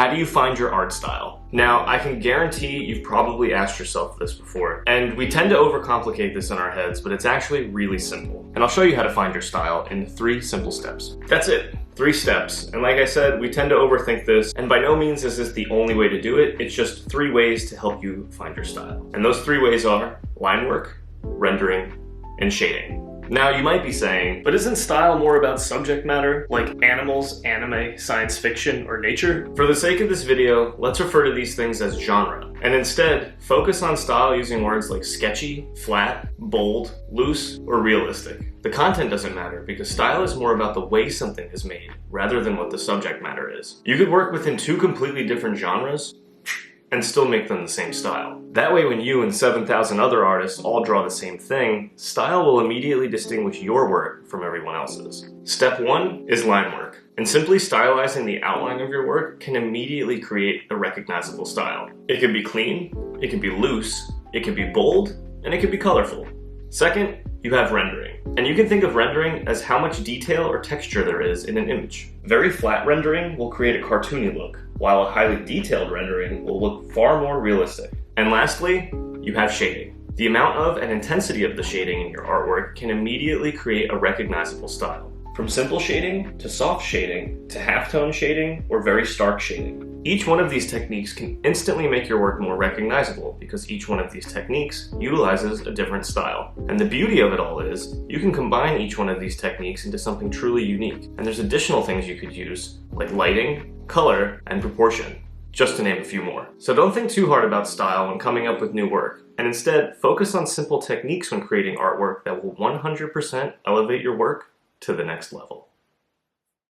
How do you find your art style? Now, I can guarantee you've probably asked yourself this before, and we tend to overcomplicate this in our heads, but it's actually really simple. And I'll show you how to find your style in 3 simple steps. That's it, 3 steps. And like I said, we tend to overthink this, and by no means is this the only way to do it. It's just 3 ways to help you find your style. And those 3 ways are line work, rendering, and shading. Now you might be saying, but isn't style more about subject matter, like animals, anime, science fiction, or nature? For the sake of this video, let's refer to these things as genre, and instead focus on style using words like sketchy, flat, bold, loose, or realistic. The content doesn't matter because style is more about the way something is made rather than what the subject matter is. You could work within 2 completely different genres and still make them the same style. That way, when you and 7,000 other artists all draw the same thing, style will immediately distinguish your work from everyone else's. Step 1 is line work, and simply stylizing the outline of your work can immediately create a recognizable style. It can be clean, it can be loose, it can be bold, and it can be colorful. Second, you have rendering. And you can think of rendering as how much detail or texture there is in an image. Very flat rendering will create a cartoony look, while a highly detailed rendering will look far more realistic. And lastly, you have shading. The amount of and intensity of the shading in your artwork can immediately create a recognizable style. From simple shading, to soft shading, to halftone shading, or very stark shading. Each one of these techniques can instantly make your work more recognizable because each one of these techniques utilizes a different style. And the beauty of it all is, you can combine each one of these techniques into something truly unique. And there's additional things you could use, like lighting, color, and proportion, just to name a few more. So don't think too hard about style when coming up with new work, and instead focus on simple techniques when creating artwork that will 100% elevate your work to the next level.